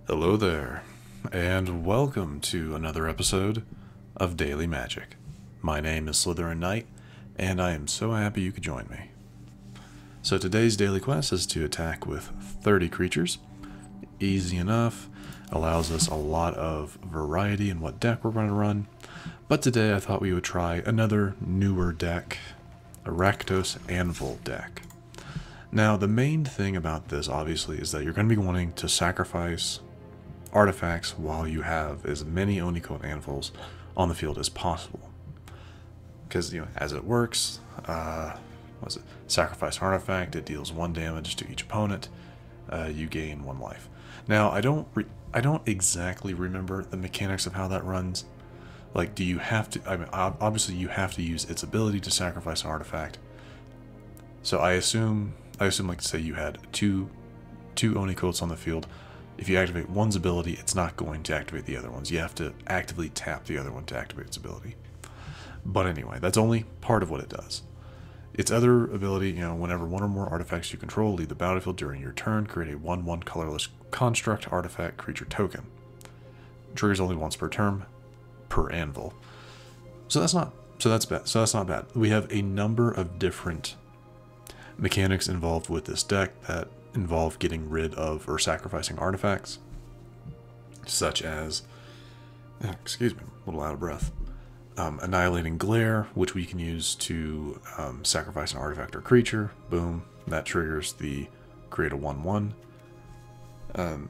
Hello there, and welcome to another episode of Daily Magic. My name is SlytherinKnight, and I am so happy you could join me. So today's daily quest is to attack with 30 creatures. Easy enough, allows us a lot of variety in what deck we're going to run, but today I thought we would try another newer deck, a Rakdos Anvil deck. Now the main thing about this obviously is that you're going to be wanting to sacrifice artifacts while you have as many Oni-Cult Anvils on the field as possible. Because, as it works, sacrifice an artifact, it deals 1 damage to each opponent, you gain 1 life. Now, I don't exactly remember the mechanics of how that runs. Like, do you have to, obviously you have to use its ability to sacrifice an artifact. So I assume like, say you had two Oni-Cults on the field. If you activate one's ability, it's not going to activate the other ones. You have to actively tap the other one to activate its ability. But anyway, that's only part of what it does. Its other ability, whenever 1 or more artifacts you control leave the battlefield during your turn, create a 1/1 colorless construct artifact creature token. Triggers only once per turn, per anvil. So that's not bad. We have a number of different mechanics involved with this deck that involve getting rid of or sacrificing artifacts, such as, excuse me, a little out of breath, Annihilating Glare, which we can use to sacrifice an artifact or creature. Boom, that triggers the create a 1/1.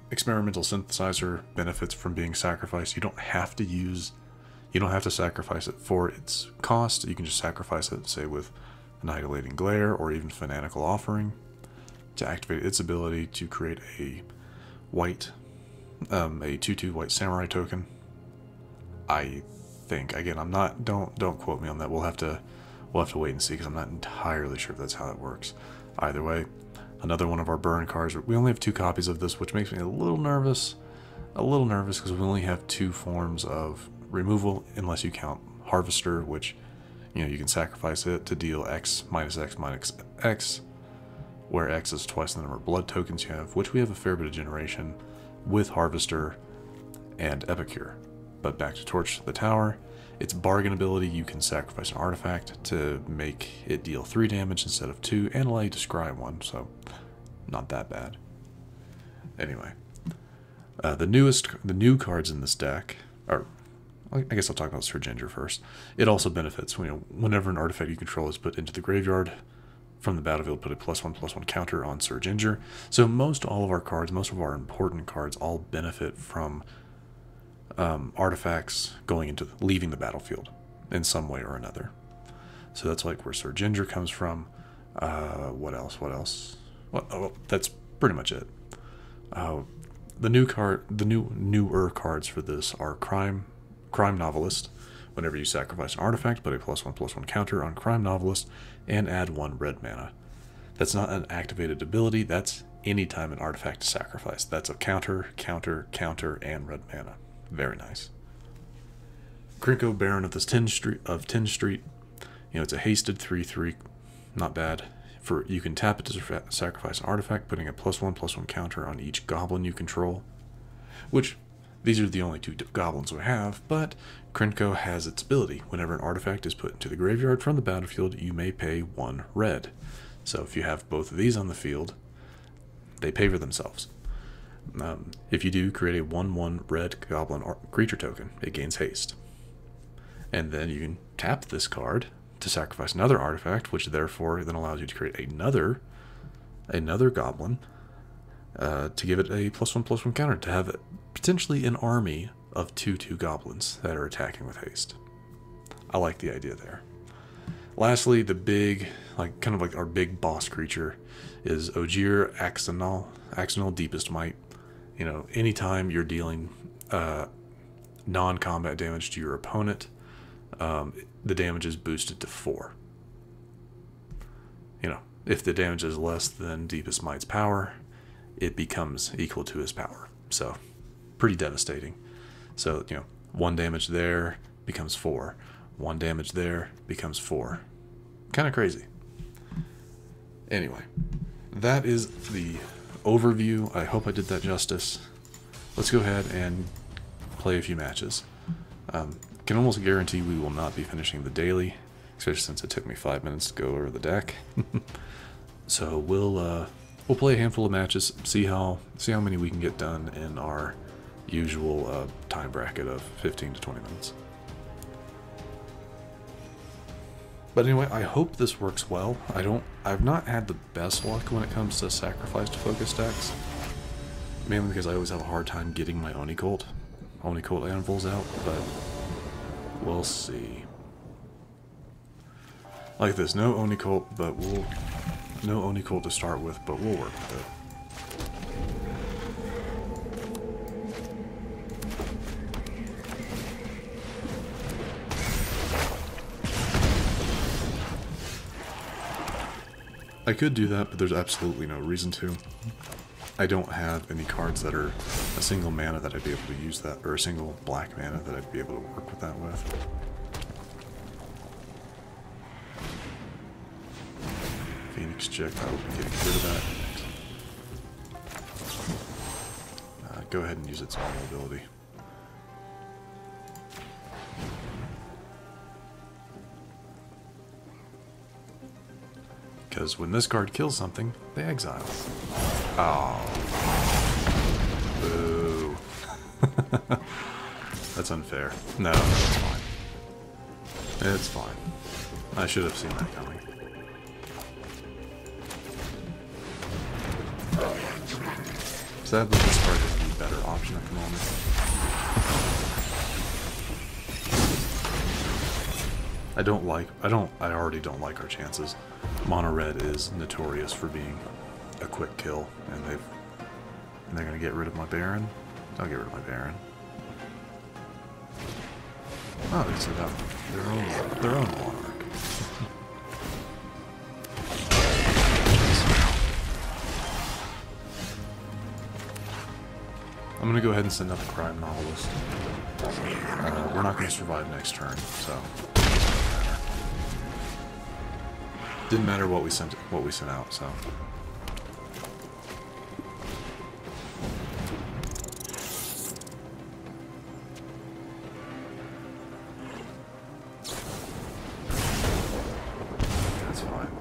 Experimental Synthesizer benefits from being sacrificed. You don't have to sacrifice it for its cost. You can just sacrifice it, say, with Annihilating Glare or even Fanatical Offering, to activate its ability to create a 2/2 white samurai token. I think, again, I'm not, don't quote me on that. We'll have to wait and see, because I'm not entirely sure if that's how it works. Either way, another one of our burn cards. We only have 2 copies of this, which makes me a little nervous because we only have 2 forms of removal, unless you count Harvester, which, you can sacrifice it to deal X minus X minus X, where X is twice the number of blood tokens you have, which we have a fair bit of generation with Harvester and Epicure. But back to Torch the Tower, its bargain ability, you can sacrifice an artifact to make it deal 3 damage instead of 2, and allow you to scry 1, so not that bad. Anyway, the new cards in this deck are, I guess I'll talk about Sir Ginger first. It also benefits whenever an artifact you control is put into the graveyard from the battlefield, put a +1/+1 counter on Sir Ginger. So most all of our cards, most of our important cards, all benefit from artifacts leaving the battlefield in some way or another. So that's like where Sir Ginger comes from. What else? Well, that's pretty much it. The newer cards for this are Crime Novelist. Whenever you sacrifice an artifact, put a +1/+1 counter on Crime Novelist and add 1 red mana. That's not an activated ability. That's anytime an artifact is sacrificed. That's a counter, counter, counter, and red mana. Very nice. Krenko, Baron of 10 Street. It's a hasted 3/3. Not bad. You can tap it to sacrifice an artifact, putting a +1/+1 counter on each goblin you control. Which, these are the only 2 goblins we have, but Krenko has its ability. Whenever an artifact is put into the graveyard from the battlefield, you may pay 1 red. So if you have both of these on the field, they pay for themselves. If you do, create a 1/1 red goblin creature token. It gains haste. And then you can tap this card to sacrifice another artifact, which therefore then allows you to create another goblin to give it a +1/+1 counter, to have potentially an army of 2/2 goblins that are attacking with haste. I like the idea there. Lastly, the big, kind of like our big boss creature, is Ojer, Axonil, Deepest Might. Anytime you're dealing non-combat damage to your opponent, the damage is boosted to 4. If the damage is less than Deepest Might's power, it becomes equal to his power. So, pretty devastating. So, 1 damage there becomes 4. 1 damage there becomes 4. Kind of crazy. Anyway, that is the overview. I hope I did that justice. let's go ahead and play a few matches. Can almost guarantee we will not be finishing the daily, especially since it took me 5 minutes to go over the deck. So we'll play a handful of matches, see how many we can get done in our usual time bracket of 15 to 20 minutes. But anyway, I hope this works well. I've not had the best luck when it comes to sacrifice to focus decks, mainly because I always have a hard time getting my Oni-Cult Anvils out, but we'll see. Like this, no Oni-Cult, but no Oni-Cult to start with, but we'll work with it. I could do that, but there's absolutely no reason to. I don't have any cards that are a single mana that I'd be able to use that, or a single black mana that I'd be able to work with that with. Phoenix Chick, I will be getting rid of that. Go ahead and use its normal ability. Because when this card kills something, they exile. Oh. Boo. That's unfair. No, it's fine. It's fine. I should have seen that coming. Sadly, this card is the better option at the moment. I already don't like our chances. Mono red is notorious for being a quick kill, and they're gonna get rid of my Baron. I'll get rid of my Baron. Oh, they set up their own monarch. I'm gonna go ahead and send up a Crime Novelist. We're not gonna survive next turn, so. Didn't matter what we sent out, so. That's fine.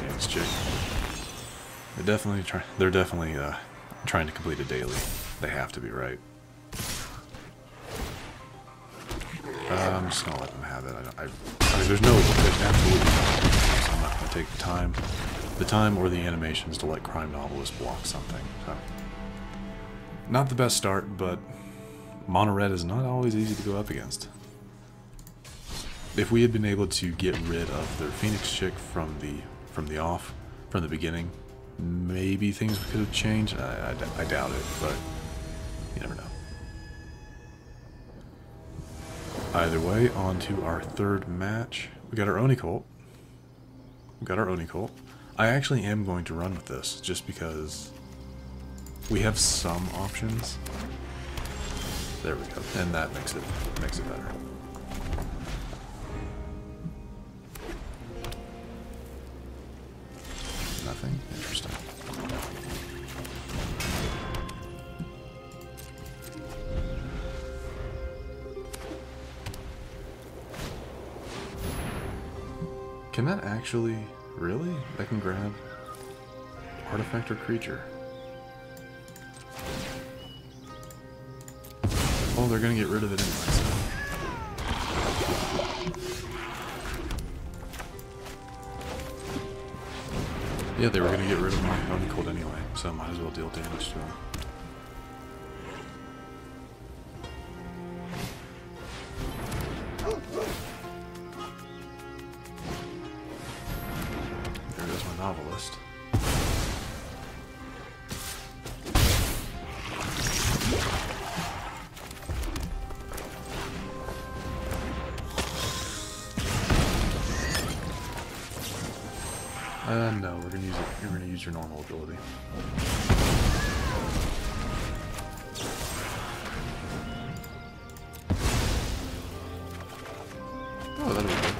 Phoenix Chick. They're definitely trying to complete a daily. They have to be, right? I'm just gonna let them have it. I mean, there's absolutely no reason, so I'm not gonna take the time or the animations to let Crime Novelist block something. So, not the best start, but mono red is not always easy to go up against. If we had been able to get rid of their Phoenix Chick from the beginning, maybe things could have changed. I doubt it, but you never know. Either way, on to our third match. We got our Oni-Cult. I actually am going to run with this, just because we have some options. There we go, and that makes it better. Nothing? Interesting. Can that actually... Really? I can grab artifact or creature. Oh, they're gonna get rid of it anyway, so. Yeah, they were gonna get rid of my Oni-Cult anyway, so I might as well deal damage to them. There goes my Novelist. No, we're gonna use it. You're gonna use your normal ability. Oh, that'll be good.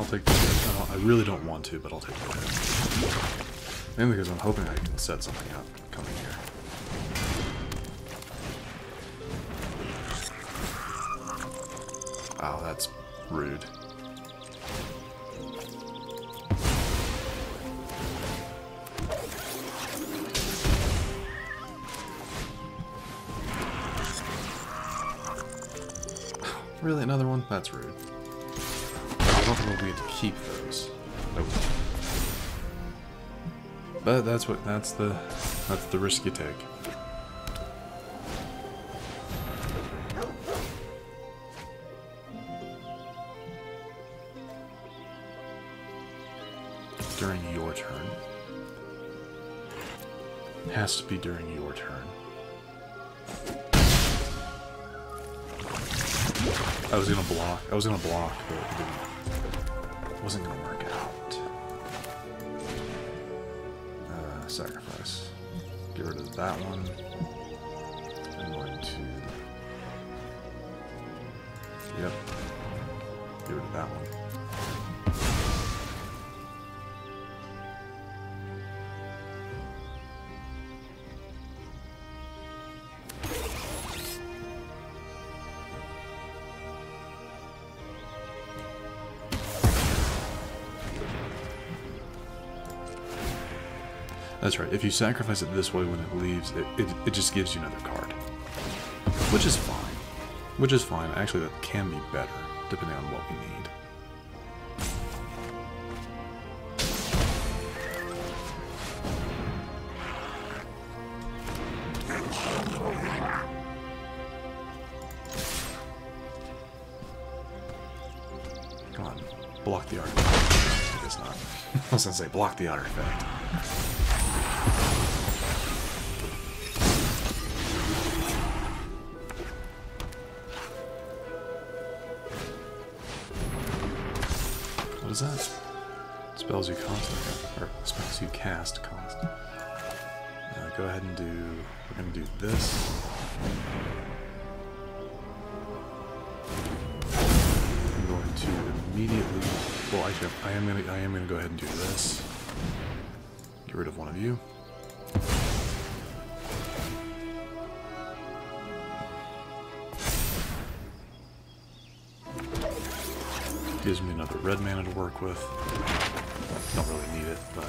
I'll take the hit. I really don't want to, but I'll take the hit. Mainly because I'm hoping I can set something up coming here. Oh, that's rude. Really, another one? That's rude. I don't think we'll get to keep those. Nope. But that's the risk you take. During your turn. It has to be during your turn. I was gonna block, but it wasn't gonna work out. Sacrifice. Get rid of that one. I'm going to... Yep. Get rid of that one. That's right, if you sacrifice it this way when it leaves, it just gives you another card. Which is fine. Which is fine. Actually, that can be better, depending on what we need. Come on, block the artifact. I guess not. I was gonna say, block the artifact. What is that? Spells you constantly, or spells you cast constantly. Go ahead and do. We're gonna do this. I'm going to immediately. Well, actually, I am gonna go ahead and do this. Get rid of one of you. Gives me another red mana to work with. Don't really need it, but...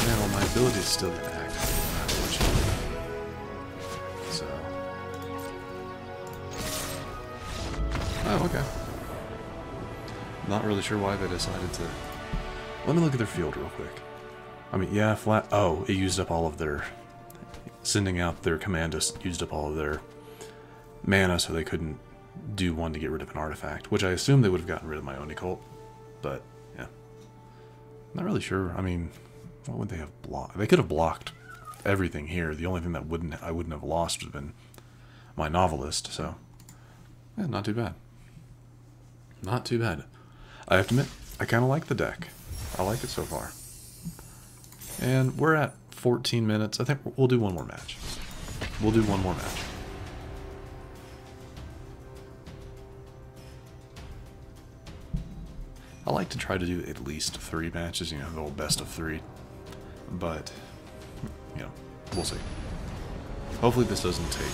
Now, my ability is still going to activate, unfortunately. So... Oh, okay. Not really sure why they decided to... Let me look at their field real quick. I mean, yeah, flat... Oh, it used up all of their... Sending out their command just used up all of their mana, so they couldn't do one to get rid of an artifact, which I assume they would have gotten rid of my Oni-Cult, but, yeah. Not really sure. I mean, what would they have blocked? They could have blocked everything here. The only thing that I wouldn't have lost would have been my Novelist, so... Yeah, not too bad. Not too bad. I have to admit, I kind of like the deck. I like it so far. And we're at 14 minutes. I think we'll do one more match. We'll do one more match. I like to try to do at least 3 matches, you know, the old best of 3. But, you know, we'll see. Hopefully this doesn't take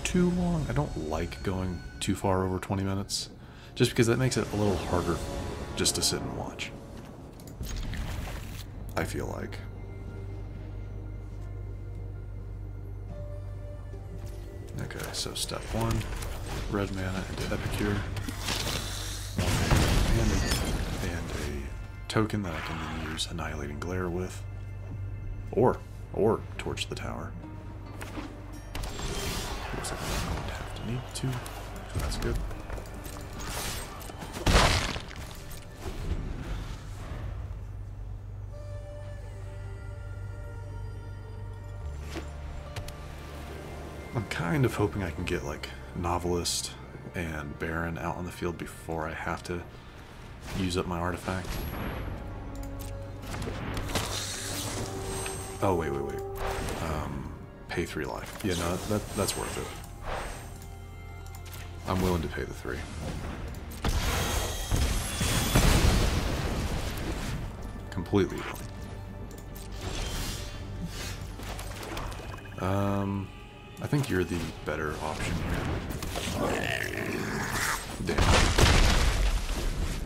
too long. I don't like going too far over 20 minutes, just because that makes it a little harder just to sit and watch. I feel like. Okay, so step 1, red mana into Epicure, and a token that I can then use Annihilating Glare with, or torch the tower. Looks like I'm going to have to need to, so that's good. I'm kind of hoping I can get like Novelist and Baron out on the field before I have to use up my artifact. Oh, wait. Pay 3 life. Yeah, no, that's worth it. I'm willing to pay the 3. Completely willing. I think you're the better option here. Damage.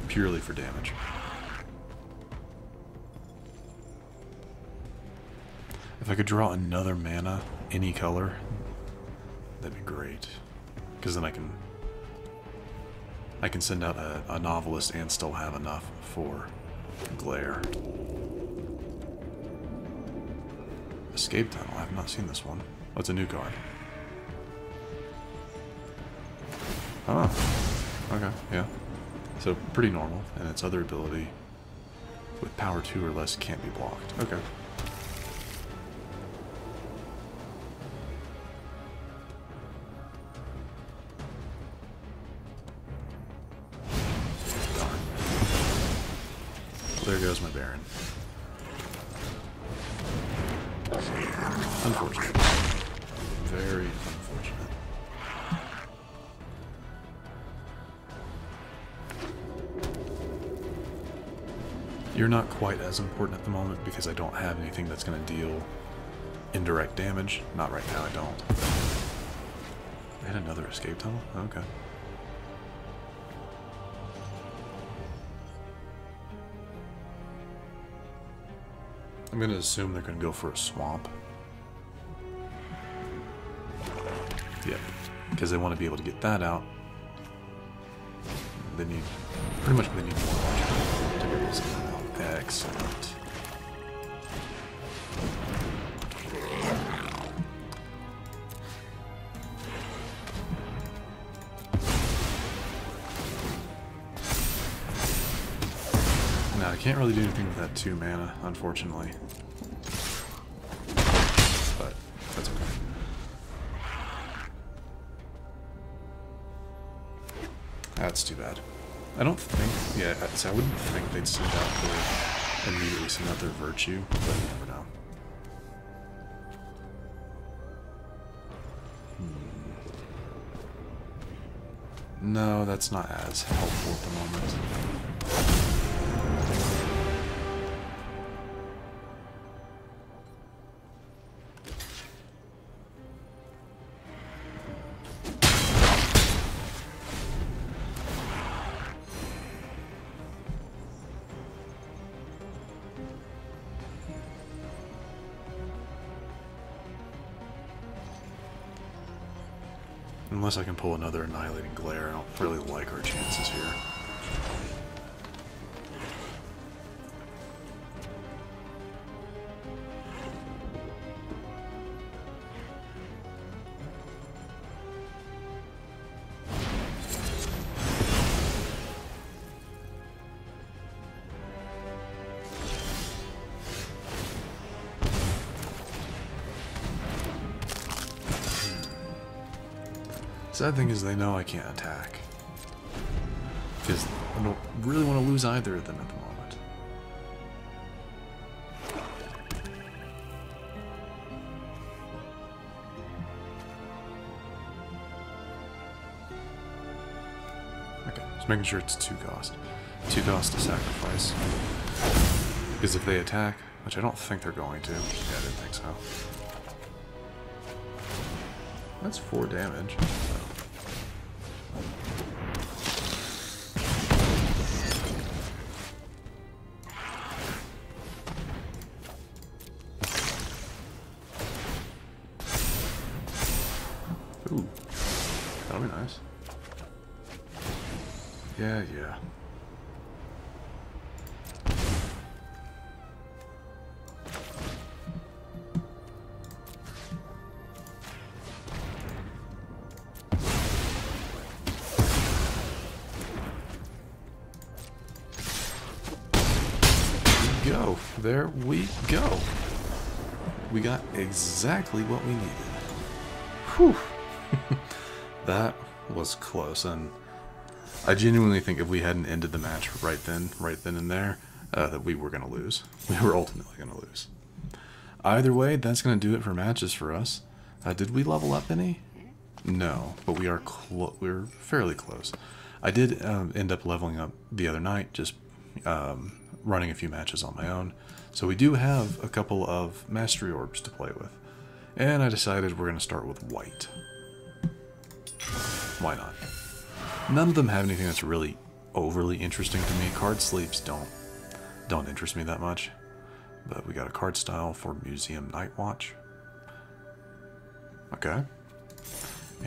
Purely for damage. If I could draw another mana, any color, that'd be great. Because then I can send out a novelist and still have enough for Glare. Escape Tunnel, I have not seen this one. Oh, it's a new card. Oh, okay, yeah. So pretty normal, and its other ability with power 2 or less can't be blocked. Okay. Darn. Well, there goes my Baron. Unfortunate. Very unfortunate. You're not quite as important at the moment because I don't have anything that's going to deal indirect damage. Not right now, I don't. I had another escape tunnel? Okay. I'm going to assume they're going to go for a swamp. Yep, because they want to be able to get that out. They need, pretty much they need more logic to be able to send that out. Excellent. Now, I can't really do anything with that 2 mana, unfortunately. But, that's okay. That's too bad. I don't think, yeah, so I wouldn't think they'd send out immediately send out their virtue, but you never know. No, that's not as helpful at the moment. Unless I can pull another Annihilating Glare, I don't really like our chances here. Sad thing is they know I can't attack. Because I don't really want to lose either of them at the moment. Okay, just making sure it's 2 cost. 2 cost to sacrifice. Because if they attack, which I don't think they're going to. Yeah, I didn't think so. That's 4 damage. So. Ooh, that'll be nice. Yeah. There we go. We got exactly what we needed. Whew. That was close, and I genuinely think if we hadn't ended the match right then and there, that we were going to lose. We were ultimately going to lose. Either way, that's going to do it for matches for us. Did we level up any? No, but we're fairly close. I did end up leveling up the other night, just running a few matches on my own. So we do have a couple of mastery orbs to play with. And I decided we're going to start with white. Why not? None of them have anything that's really overly interesting to me. Card sleeps don't interest me that much. But we got a card style for Museum Night Watch. Okay.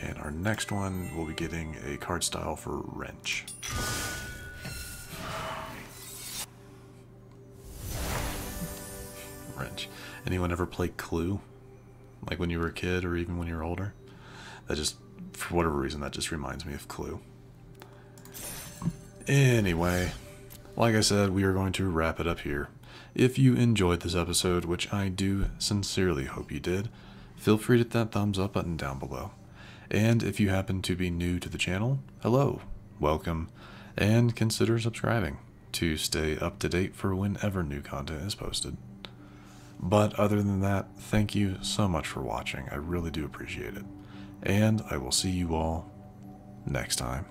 And our next one, we'll be getting a card style for Wrench. Wrench. Anyone ever play Clue? Like when you were a kid or even when you were older? That just, for whatever reason, that just reminds me of Clue. Anyway, like I said, we are going to wrap it up here. If you enjoyed this episode, which I do sincerely hope you did, feel free to hit that thumbs up button down below. And if you happen to be new to the channel, hello, welcome, and consider subscribing to stay up to date for whenever new content is posted. But other than that, thank you so much for watching. I really do appreciate it. And I will see you all next time.